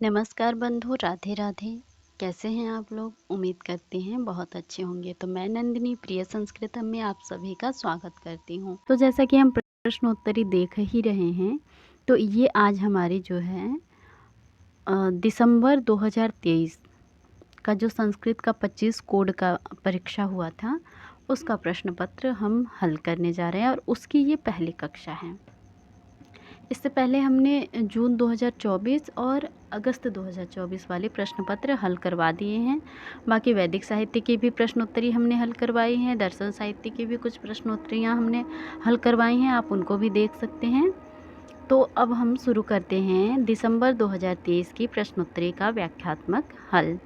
नमस्कार बंधु, राधे राधे। कैसे हैं आप लोग? उम्मीद करते हैं बहुत अच्छे होंगे। तो मैं नंदिनी प्रिय संस्कृतम में आप सभी का स्वागत करती हूँ। तो जैसा कि हम प्रश्नोत्तरी देख ही रहे हैं, तो ये आज हमारी जो है दिसंबर 2023 का जो संस्कृत का 25 कोड का परीक्षा हुआ था, उसका प्रश्न पत्र हम हल करने जा रहे हैं और उसकी ये पहली कक्षा है। इससे पहले हमने जून 2024 और अगस्त 2024 वाले प्रश्न पत्र हल करवा दिए हैं। बाकी वैदिक साहित्य की भी प्रश्नोत्तरी हमने हल करवाई हैं, दर्शन साहित्य की भी कुछ प्रश्नोत्तरियाँ हमने हल करवाई हैं, आप उनको भी देख सकते हैं। तो अब हम शुरू करते हैं दिसंबर 2023 की प्रश्नोत्तरी का व्याख्यात्मक हल।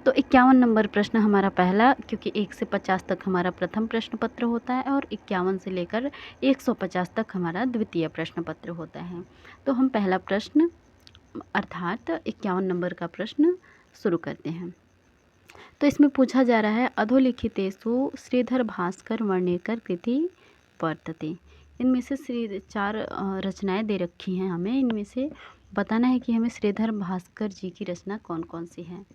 तो 51 नंबर प्रश्न हमारा पहला, क्योंकि 1 से 50 तक हमारा प्रथम प्रश्न पत्र होता है और 51 से लेकर 150 तक हमारा द्वितीय प्रश्न पत्र होता है। तो हम पहला प्रश्न अर्थात 51 नंबर का प्रश्न शुरू करते हैं। तो इसमें पूछा जा रहा है, अधोलिखितेषु श्रीधर भास्कर वर्णेकर कृति वर्तते। इनमें से चार रचनाएं दे रखी हैं हमें, इनमें से बताना है कि हमें श्रीधर भास्कर जी की रचना कौन कौन सी है।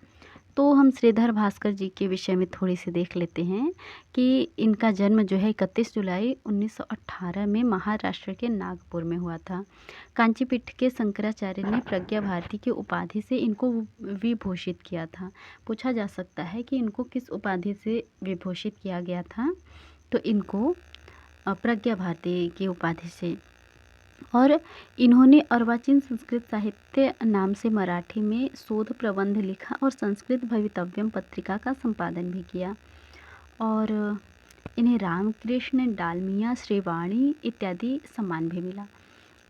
तो हम श्रीधर भास्कर जी के विषय में थोड़ी सी देख लेते हैं कि इनका जन्म जो है 31 जुलाई 1918 में महाराष्ट्र के नागपुर में हुआ था। कांचीपीठ के शंकराचार्य ने प्रज्ञा भारती की उपाधि से इनको विभूषित किया था। पूछा जा सकता है कि इनको किस उपाधि से विभूषित किया गया था, तो इनको प्रज्ञा भारती की उपाधि से। और इन्होंने अर्वाचीन संस्कृत साहित्य नाम से मराठी में शोध प्रबंध लिखा और संस्कृत भवितव्यम पत्रिका का संपादन भी किया। और इन्हें रामकृष्ण डालमिया श्रीवाणी इत्यादि सम्मान भी मिला।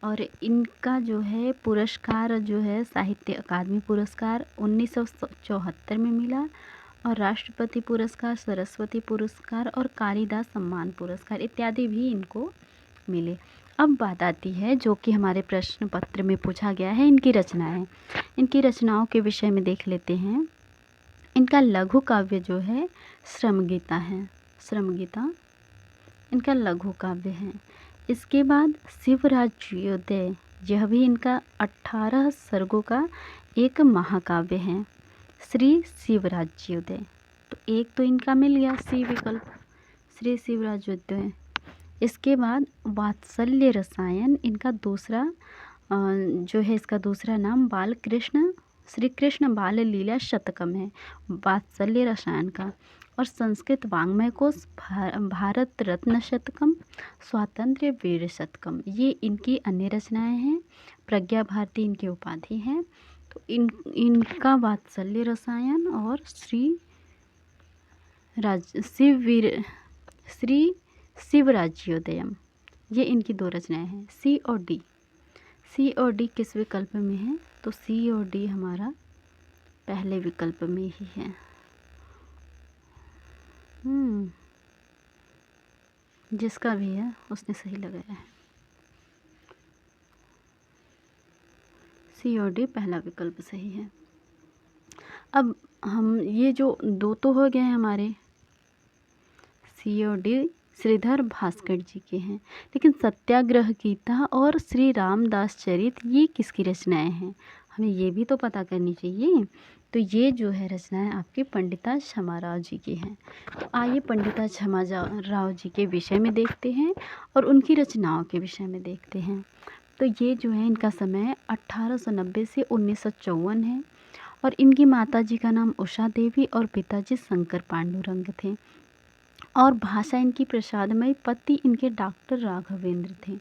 और इनका जो है पुरस्कार जो है साहित्य अकादमी पुरस्कार 1974 में मिला और राष्ट्रपति पुरस्कार, सरस्वती पुरस्कार और कालिदास सम्मान पुरस्कार इत्यादि भी इनको मिले। अब बात आती है जो कि हमारे प्रश्न पत्र में पूछा गया है, इनकी रचनाएं। इनकी रचनाओं के विषय में देख लेते हैं। इनका लघु काव्य जो है श्रमगीता है, श्रमगीता इनका लघु काव्य है। इसके बाद शिवराज्योदय, यह भी इनका 18 सर्गों का एक महाकाव्य है, श्री शिवराज्योदय। तो एक तो इनका मिल गया सी विकल्प, श्री शिवराज्योदय। इसके बाद वात्सल्य रसायन, इनका दूसरा जो है इसका दूसरा नाम बाल कृष्ण श्री कृष्ण बाल लीला शतकम है, वात्सल्य रसायन का। और संस्कृत वाङ्मय कोश भारत रत्न शतकम, स्वातंत्र्य वीर शतकम, ये इनकी अन्य रचनाएं हैं। प्रज्ञा भारती इनकी उपाधि है। तो इनका वात्सल्य रसायन और श्री शिवराज्योदयम, ये इनकी दो रचनाएं हैं। सी और डी, सी और डी किस विकल्प में है, तो सी और डी हमारा पहले विकल्प में ही है। जिसका भी है उसने सही लगाया है, सी और डी पहला विकल्प सही है। अब हम ये जो दो तो हो गए हमारे, सी और डी श्रीधर भास्कर जी के हैं, लेकिन सत्याग्रह गीता और श्री रामदास चरित ये किसकी रचनाएं हैं, हमें ये भी तो पता करनी चाहिए। तो ये जो है रचनाएं आपके पंडिता क्षमाराव जी की हैं। तो आइए पंडिता क्षमाराव जी के विषय में देखते हैं और उनकी रचनाओं के विषय में देखते हैं। तो ये जो है इनका समय 1890 से 1954 है और इनकी माता जी का नाम उषा देवी और पिताजी शंकर पांडुरंग थे। और भाषा इनकी प्रसादमयी, पति इनके डॉक्टर राघवेंद्र थे,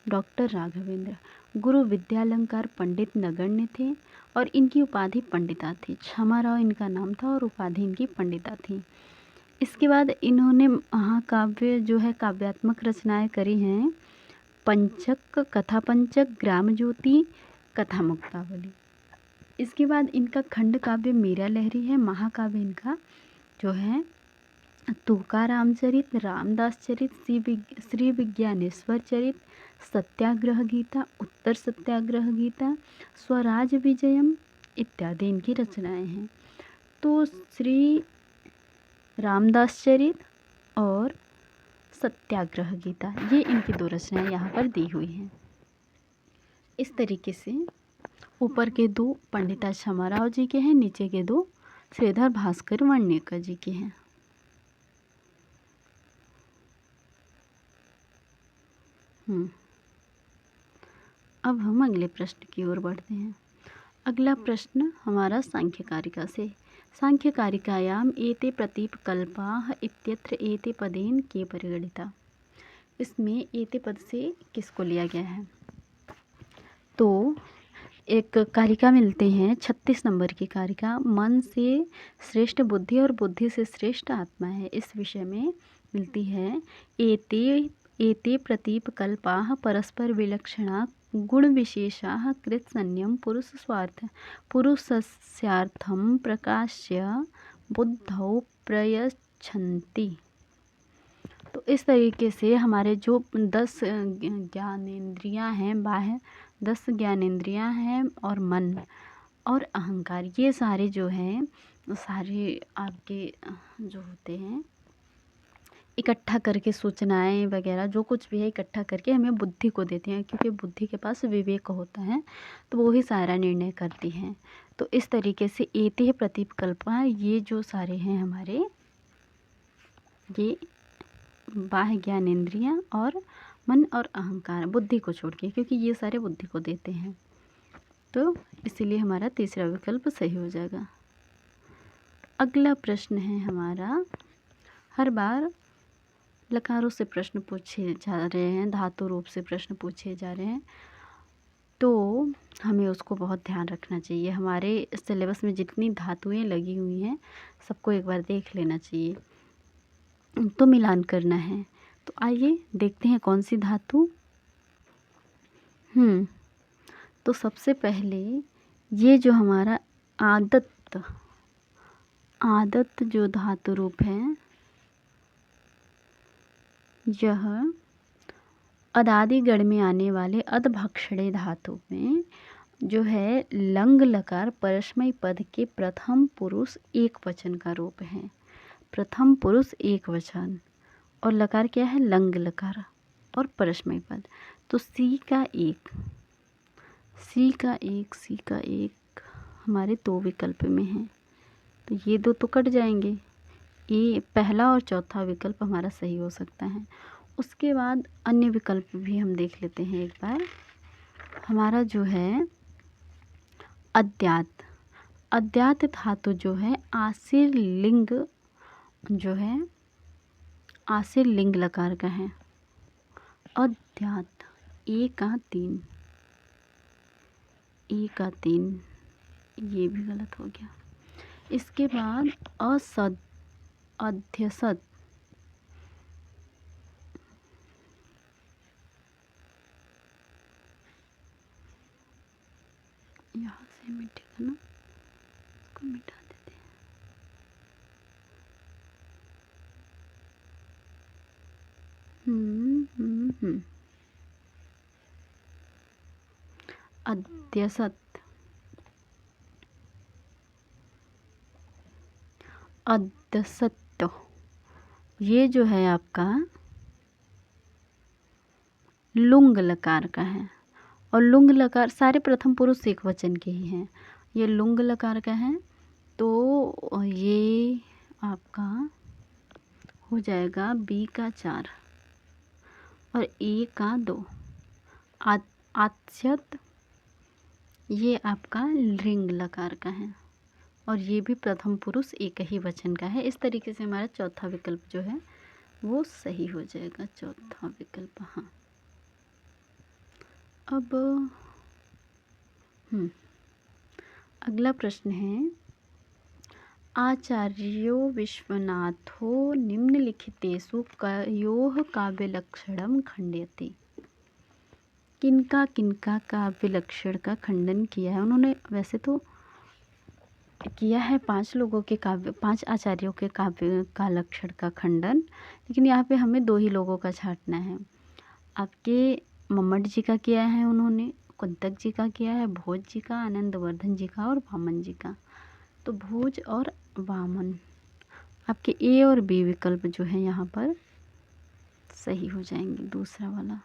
डॉक्टर राघवेंद्र। गुरु विद्यालंकार पंडित नगण्य थे और इनकी उपाधि पंडिता थी। क्षमाराव इनका नाम था और उपाधि इनकी पंडिता थी। इसके बाद इन्होंने महाकाव्य जो है काव्यात्मक रचनाएं करी हैं, पंचक, कथा पंचक, ग्राम ज्योति, कथा मुक्तावली। इसके बाद इनका खंड काव्य मीरा लहरी है। महाकाव्य इनका जो है तुकाराम चरित, रामदास चरित, श्री विज्ञानेश्वर चरित, सत्याग्रह गीता, उत्तर सत्याग्रह गीता, स्वराज विजयम इत्यादि इनकी रचनाएं हैं। तो श्री रामदास चरित और सत्याग्रह गीता, ये इनकी दो रचनाएं यहाँ पर दी हुई हैं। इस तरीके से ऊपर के 2 पंडिता क्षमाराव जी के हैं, नीचे के 2 श्रीधर भास्कर वर्णेकर जी के हैं। अब हम अगले प्रश्न की ओर बढ़ते हैं। अगला प्रश्न हमारा सांख्य कारिका से। सांख्य कारिकायाम एते प्रतीपकल्पाः इत्यत्र एते पदेन के परिगणिता। इसमें एते पद से किसको लिया गया है? तो एक कारिका मिलते हैं 36 नंबर की कारिका, मन से श्रेष्ठ बुद्धि और बुद्धि से श्रेष्ठ आत्मा है। इस विषय में मिलती है एते प्रतीपकल्पाः परस्पर विलक्षणा गुण विशेषाः कृतसंज्ञं पुरुषस्यार्थं प्रकाश्य बुद्धौ प्रयच्छन्ति। तो इस तरीके से हमारे जो 10 ज्ञानेंद्रियां हैं, बाह्य 10 ज्ञानेंद्रियां हैं और मन और अहंकार, ये सारे जो हैं सारे आपके जो होते हैं इकट्ठा करके सूचनाएं वगैरह जो कुछ भी है इकट्ठा करके हमें बुद्धि को देते हैं, क्योंकि बुद्धि के पास विवेक होता है तो वो ही सारा निर्णय करती हैं। तो इस तरीके से एते प्रतीपकल्पा, ये जो सारे हैं हमारे ये बाह्य ज्ञानेंद्रियां और मन और अहंकार, बुद्धि को छोड़ के, क्योंकि ये सारे बुद्धि को देते हैं। तो इसीलिए हमारा तीसरा विकल्प सही हो जाएगा। अगला प्रश्न है हमारा, हर बार लकारों से प्रश्न पूछे जा रहे हैं, धातु रूप से प्रश्न पूछे जा रहे हैं, तो हमें उसको बहुत ध्यान रखना चाहिए। हमारे सिलेबस में जितनी धातुएं लगी हुई हैं सबको एक बार देख लेना चाहिए, तो मिलान करना है। तो आइए देखते हैं कौन सी धातु। तो सबसे पहले ये जो हमारा आदत जो धातु रूप है, यह अदादि गण में आने वाले अदभक्षणे धातु में जो है लंग लकार परस्मय पद के प्रथम पुरुष एक वचन का रूप है। प्रथम पुरुष एक वचन और लकार क्या है? लंग लकार और परस्मय पद। तो सी का एक हमारे 2 विकल्प में है, तो ये 2 तो कट जाएंगे। ये पहला और चौथा विकल्प हमारा सही हो सकता है। उसके बाद अन्य विकल्प भी हम देख लेते हैं एक बार। हमारा जो है अद्यात धातु जो है आसिर लिंग लकार का है। अद्यात ए का 3 ये भी गलत हो गया। इसके बाद अध्यसत, यहाँ से मिटेगा ना, इसको मिटा देते हैं। अद्यसत्य ये जो है आपका लुंग लकार का है, और लुंग लकार सारे प्रथम पुरुष एक वचन के ही हैं। ये लुंग लकार का है, तो ये आपका हो जाएगा बी का 4 और ए का 2। आत्स्यत ये आपका लिंग लकार का है, और ये भी प्रथम पुरुष एक ही वचन का है। इस तरीके से हमारा चौथा विकल्प जो है वो सही हो जाएगा, चौथा विकल्प। हाँ, अब अगला प्रश्न है, आचार्यो विश्वनाथो निम्नलिखितेषु कयोः काव्यलक्षणं खंडयति। किनका काव्य लक्षण का खंडन किया है उन्होंने? वैसे तो किया है 5 लोगों के काव्य, 5 आचार्यों के काव्य का लक्षण का खंडन, लेकिन यहाँ पे हमें 2 ही लोगों का छांटना है। आपके मम्मट जी का किया है उन्होंने, कुंतक जी का किया है, भोज जी का, आनंदवर्धन जी का और वामन जी का। तो भोज और वामन आपके ए और बी विकल्प जो है यहाँ पर सही हो जाएंगे। दूसरा वाला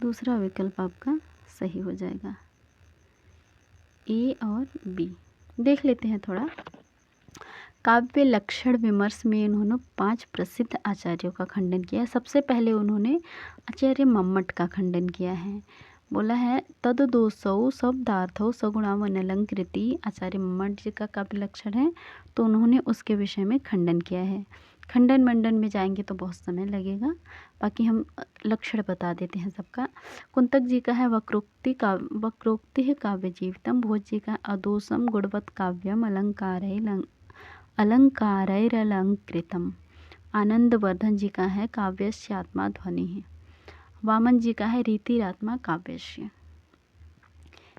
दूसरा विकल्प आपका सही हो जाएगा, ए और बी। देख लेते हैं थोड़ा। काव्य लक्षण विमर्श में उन्होंने 5 प्रसिद्ध आचार्यों का खंडन किया है। सबसे पहले उन्होंने आचार्य मम्मट का खंडन किया है। बोला है तद दोषौ शब्दार्थौ सगुणावन अलंकृति। आचार्य मम्मट जी का काव्य लक्षण है, तो उन्होंने उसके विषय में खंडन किया है। खंडन मंडन में जाएंगे तो बहुत समय लगेगा, बाकी हम लक्षण बता देते हैं सबका। कुंतक जी का है वक्रोक्ति है काव्य जीवितम। भोज जी का अदोषम गुणवत् काव्यम अलंकारैरलंकृतम। आनंदवर्धन जी का है काव्यस्य आत्मा ध्वनि है। वामन जी का है रीतिरात्मा काव्यस्य।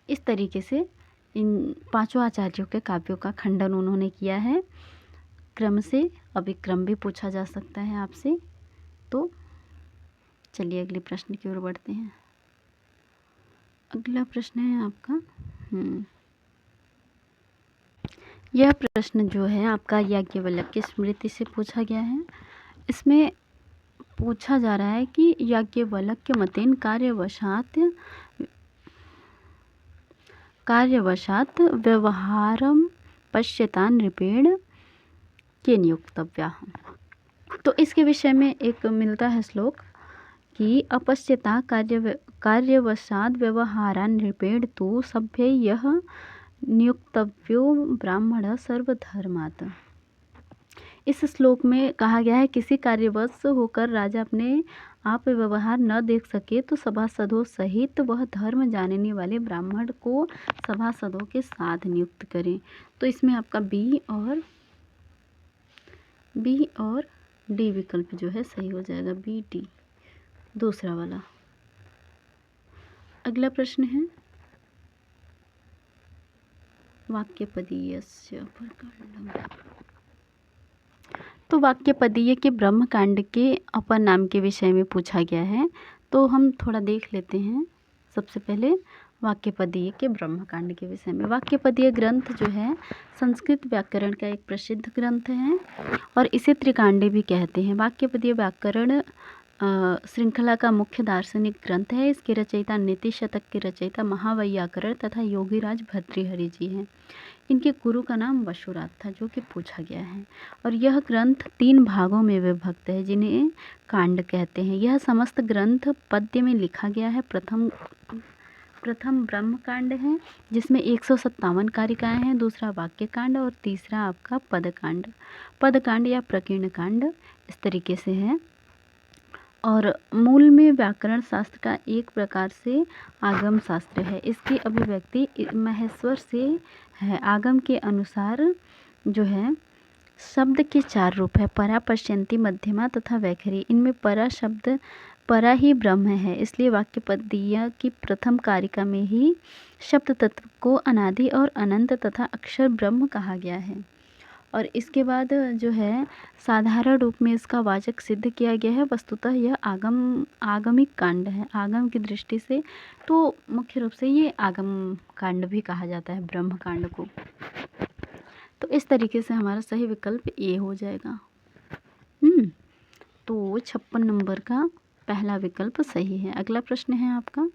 इस तरीके से इन 5 आचार्यों के काव्यों का खंडन उन्होंने किया है क्रम से। अभी क्रम भी पूछा जा सकता है आपसे, तो चलिए अगले प्रश्न की ओर बढ़ते हैं। अगला प्रश्न है आपका यह प्रश्न जो है आपका याज्ञवल्क्य की स्मृति से पूछा गया है। इसमें पूछा जा रहा है कि याज्ञवल्क्य मतेन कार्यवशात व्यवहारम पश्यता नृपेण के नियुक्तव्या। तो इसके विषय में एक मिलता है श्लोक कि अपश्यता कार्यवशाद व्यवहारान नृपेण तो सभ्य यह नियुक्तव्यो ब्राह्मण सर्वधर्मात्। इस श्लोक में कहा गया है किसी कार्यवश होकर राजा अपने आप व्यवहार न देख सके तो सभासदों सहित वह धर्म जानने वाले ब्राह्मण को सभासदों के साथ नियुक्त करें। तो इसमें आपका बी और डी विकल्प जो है सही हो जाएगा, बी डी दूसरा वाला। अगला प्रश्न है वाक्यपदीयस्य प्रकरणम। तो वाक्यपदीय के ब्रह्मकांड के अपर नाम के विषय में पूछा गया है, तो हम थोड़ा देख लेते हैं। सबसे पहले वाक्यपदीय के ब्रह्मकांड के विषय में। वाक्यपदीय ग्रंथ जो है संस्कृत व्याकरण का एक प्रसिद्ध ग्रंथ है और इसे त्रिकांडी भी कहते हैं। वाक्यपदीय व्याकरण श्रृंखला का मुख्य दार्शनिक ग्रंथ है। इसके रचयिता नीति शतक के रचयिता महावैयाकरण तथा योगीराज भर्तृहरि जी हैं। इनके गुरु का नाम वशुरात था, जो कि पूछा गया है। और यह ग्रंथ 3 भागों में विभक्त है, जिन्हें कांड कहते हैं। यह समस्त ग्रंथ पद्य में लिखा गया है। प्रथम ब्रह्मकांड है, जिसमें 157 कारिकाएँ हैं। दूसरा वाक्यकांड और तीसरा आपका पदकांड या प्रकीर्ण कांड, इस तरीके से है। और मूल में व्याकरण शास्त्र का एक प्रकार से आगम शास्त्र है। इसकी अभिव्यक्ति महेश्वर से है। आगम के अनुसार जो है शब्द के 4 रूप है, परा, पश्यन्ति, मध्यमा तथा वैखरी। इनमें परा ही ब्रह्म है, इसलिए वाक्यपदीय की प्रथम कारिका में ही शब्द तत्व को अनादि और अनंत तथा अक्षर ब्रह्म कहा गया है। और इसके बाद जो है साधारण रूप में इसका वाचक सिद्ध किया गया है। वस्तुतः यह आगमिक कांड है। आगम की दृष्टि से तो मुख्य रूप से ये आगम कांड भी कहा जाता है ब्रह्म कांड को। तो इस तरीके से हमारा सही विकल्प ए हो जाएगा। तो 56 नंबर का पहला विकल्प सही है। अगला प्रश्न है आपका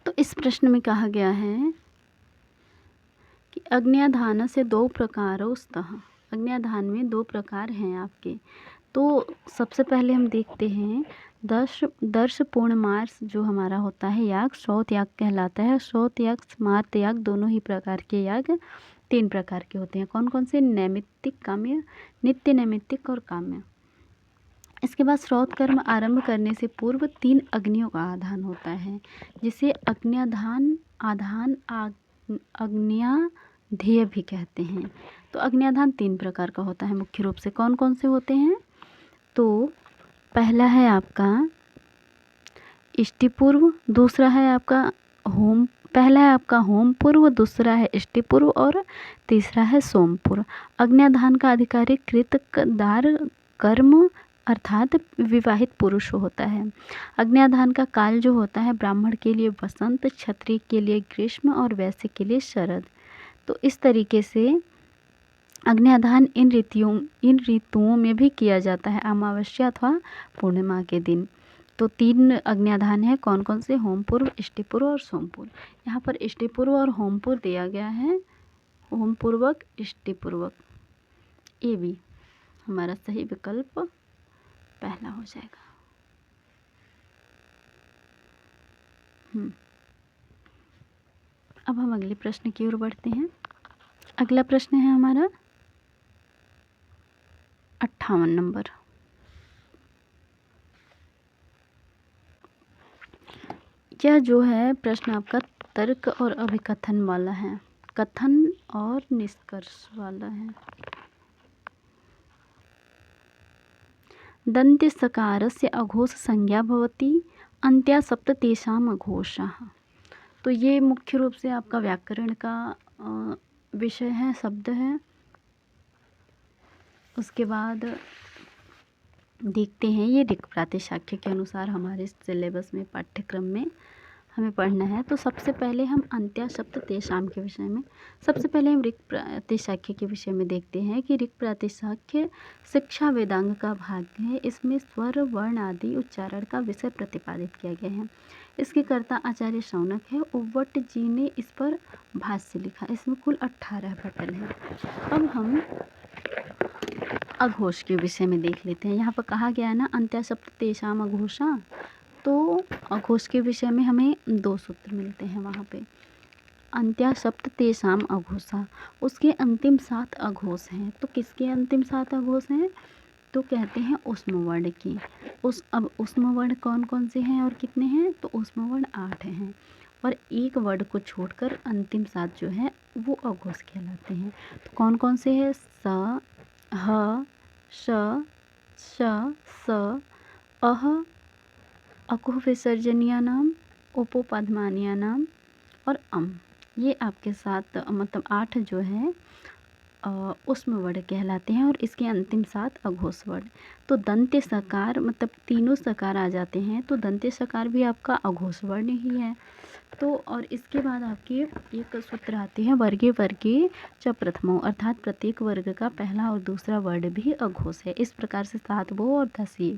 तो इस प्रश्न में कहा गया है कि अग्न्याधान से 2 प्रकारों स्तः। अग्न्याधान में 2 प्रकार हैं आपके। तो सबसे पहले हम देखते हैं दर्श पूर्णमास जो हमारा होता है याग, श्रौत याग कहलाता है। श्रौत याग, स्मार्त याग, दोनों ही प्रकार के याग 3 प्रकार के होते हैं। कौन कौन से? नैमित्तिक, काम्य, नित्य नैमित्तिक और काम्य। इसके बाद श्रौत कर्म आरंभ करने से पूर्व 3 अग्नियों का आधान होता है, जिसे अग्न्याधान, आधान, अग्न्याध्येय भी कहते हैं। तो अग्न्याधान 3 प्रकार का होता है मुख्य रूप से। कौन कौन से होते हैं? तो पहला है आपका इष्टिपूर्व, दूसरा है आपका पहला है आपका होम पूर्व, दूसरा है इष्टिपूर्व और तीसरा है सोमपूर्व। अग्न्याधान का अधिकारी कृतदार कर्म अर्थात विवाहित पुरुष होता है। अग्न्याधान का काल जो होता है ब्राह्मण के लिए वसंत, क्षत्रिय के लिए ग्रीष्म और वैश्य के लिए शरद। तो इस तरीके से अग्न्याधान इन ऋतुओं में भी किया जाता है, अमावस्या अथवा पूर्णिमा के दिन। तो 3 अग्न्याधान है, कौन कौन से? होम पूर्व, इष्टि पूर्व और सोम पूर्व। यहाँ पर इष्टि पूर्व और होम पूर्व दिया गया है, होम पूर्वक, इष्टि पूर्वक। ये भी हमारा सही विकल्प पहला हो जाएगा। अब हम अगले प्रश्न की ओर बढ़ते हैं। अगला प्रश्न है हमारा 58 नंबर। यह जो है प्रश्न आपका तर्क और अभिकथन वाला है, कथन और निष्कर्ष वाला है। दन्त्य सकारस्य अघोष संज्ञा भवति, अन्त्या सप्त तेषाम् अघोषः। तो ये मुख्य रूप से आपका व्याकरण का विषय है, शब्द है। उसके बाद देखते हैं, ये ऋक् प्रातिशाख्य के अनुसार हमारे सिलेबस में, पाठ्यक्रम में हमें पढ़ना है। तो सबसे पहले हम अन्त्या सप्त तेषाम के विषय में, सबसे पहले हम ऋक् प्रातिशाख्य के विषय में देखते हैं कि ऋक् प्रातिशाख्य शिक्षा वेदांग का भाग है। इसमें स्वर, वर्ण आदि उच्चारण का विषय प्रतिपादित किया गया है। इसके कर्ता आचार्य शौनक है। उव्वट जी ने इस पर भाष्य लिखा। इसमें कुल 18 पटल हैं। अब हम अघोष के विषय में देख लेते हैं। यहाँ पर कहा गया है ना, अन्त्या सप्त तेषाम अघोषा। तो अघोष के विषय में हमें 2 सूत्र मिलते हैं वहाँ पे। अन्त्या सप्त तेषाम अघोषा, उसके अंतिम 7 अघोष हैं। तो किसके अंतिम 7 अघोष हैं? तो कहते हैं ऊष्म वर्ण की। अब ऊष्म वर्ण कौन कौन से हैं और कितने हैं? तो ऊष्म वर्ण 8 हैं, और एक वर्ण को छोड़कर अंतिम 7 जो है वो अघोष कहलाते हैं। तो कौन कौन से हैं? स, ह, श, श, स, अह, अकुह विसर्जनीय नाम, उपोपधमानीय नाम और अम। ये आपके 7 मतलब 8 जो है ऊष्म वर्ण कहलाते हैं, और इसके अंतिम 7 अघोष वर्ण। तो दंत्य सकार मतलब तीनों सकार आ जाते हैं, तो दंत्य सकार भी आपका अघोष वर्ण ही है। तो और इसके बाद आपके एक सूत्र आते हैं, वर्गे वर्गे च प्रथमो, अर्थात प्रत्येक वर्ग का पहला और दूसरा वर्ण भी अघोष है। इस प्रकार से 7 वो और 10 ये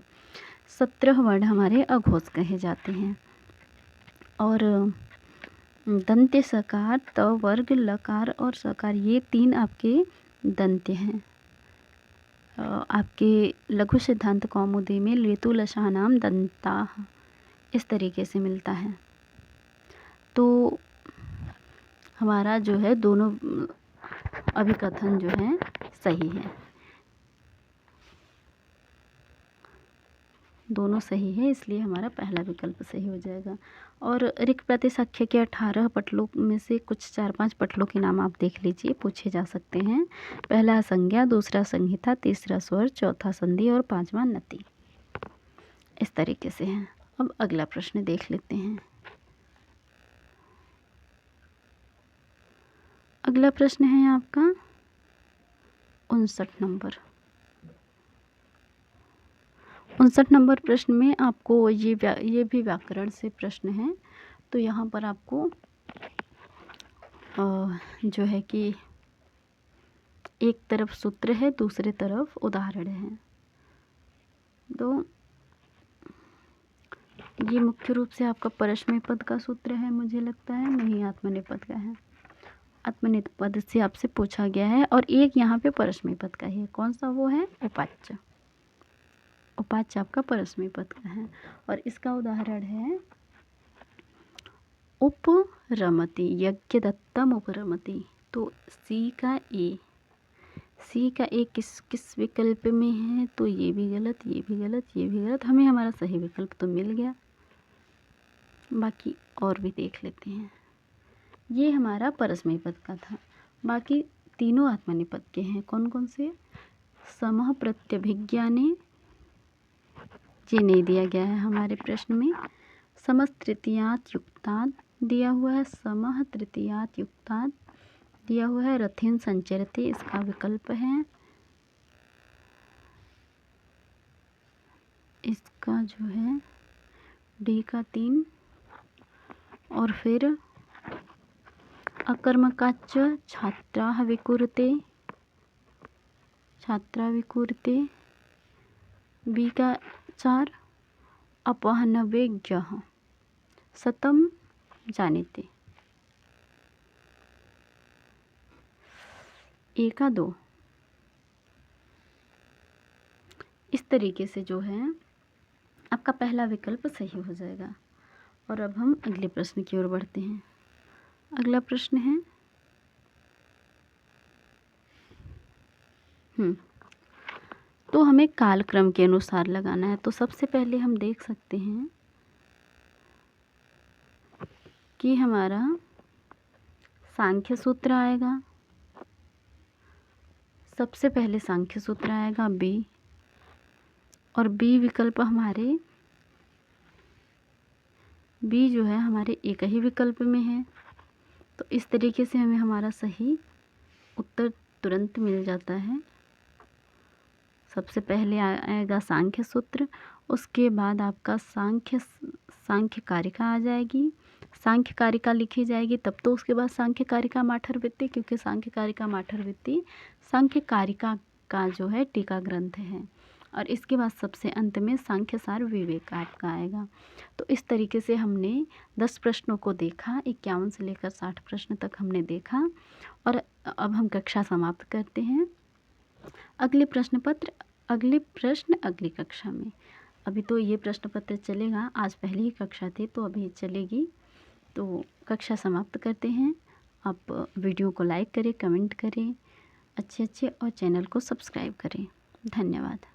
17 वर्ण हमारे अघोष कहे जाते हैं। और दंत्य सकार, त वर्ग, लकार और सकार, ये 3 आपके दंत्य हैं। आपके लघु सिद्धांत कौमुदी में लेतु लशानाम दंताः इस तरीके से मिलता है। तो हमारा जो है दोनों अभिकथन जो है सही है, दोनों सही है, इसलिए हमारा पहला विकल्प सही हो जाएगा। और ऋक् प्रातिशाख्य के 18 पटलों में से कुछ 4-5 पटलों के नाम आप देख लीजिए, पूछे जा सकते हैं। पहला संज्ञा, दूसरा संहिता, तीसरा स्वर, चौथा संधि और 5वां नति। इस तरीके से है। अब अगला प्रश्न देख लेते हैं। अगला प्रश्न है आपका 59 नंबर। 59 नंबर प्रश्न में आपको ये भी व्याकरण से प्रश्न है। तो यहाँ पर आपको जो है कि एक तरफ सूत्र है, दूसरे तरफ उदाहरण है। तो ये मुख्य रूप से आपका परस्मैपद का सूत्र है, मुझे लगता है, नहीं आत्मनेपद का है। आत्मनेपद से आपसे पूछा गया है, और एक यहाँ पे परस्मैपद का ही है। कौन सा? वो है उपाच्य। उपाच्य आपका परस्मैपद का है, और इसका उदाहरण है उपरमति, यज्ञदत्तम उपरमति। तो सी का ए किस विकल्प में है? तो ये भी गलत, ये भी गलत, ये भी गलत। हमें हमारा सही विकल्प तो मिल गया, बाकी और भी देख लेते हैं। ये हमारा परस्मैपद का था। बाकी तीनों आत्मनेपद के हैं। कौन कौन से? समः प्रत्यभिज्ञाने, ये नहीं दिया गया है हमारे प्रश्न में। समस्त तृतीयात युक्तात् दिया हुआ है, समः तृतीयात युक्तात् दिया हुआ है, रथेन संचरते इसका विकल्प है। इसका जो है डी का 3, और फिर अकर्मकाच्च छात्राः विकुरुते, छात्रा विकुर्ते, बी का 4 अपहनवेज्ञः शतं जानीते, ए का 2। इस तरीके से जो है आपका पहला विकल्प सही हो जाएगा। और अब हम अगले प्रश्न की ओर बढ़ते हैं। अगला प्रश्न है तो हमें कालक्रम के अनुसार लगाना है। तो सबसे पहले हम देख सकते हैं कि हमारा सांख्य सूत्र आएगा। सबसे पहले सांख्य सूत्र आएगा बी, और बी विकल्प हमारे बी जो है हमारे एक ही विकल्प में है। तो इस तरीके से हमें हमारा सही उत्तर तुरंत मिल जाता है। सबसे पहले आएगा सांख्य सूत्र, उसके बाद आपका सांख्य कारिका आ जाएगी। सांख्य कारिका लिखी जाएगी तब तो उसके बाद सांख्य कारिका माठरवृत्ति, क्योंकि सांख्य कारिका माठरवृत्ति सांख्य कारिका का जो है टीका ग्रंथ है। और इसके बाद सबसे अंत में सांख्य सार विवेक आपका आएगा। तो इस तरीके से हमने 10 प्रश्नों को देखा, 51 से लेकर 60 प्रश्न तक हमने देखा। और अब हम कक्षा समाप्त करते हैं। अगले प्रश्न अगली कक्षा में। अभी तो ये प्रश्न पत्र चलेगा, आज पहली ही कक्षा थी तो अभी चलेगी। तो कक्षा समाप्त करते हैं। आप वीडियो को लाइक करें, कमेंट करें अच्छे और चैनल को सब्सक्राइब करें। धन्यवाद।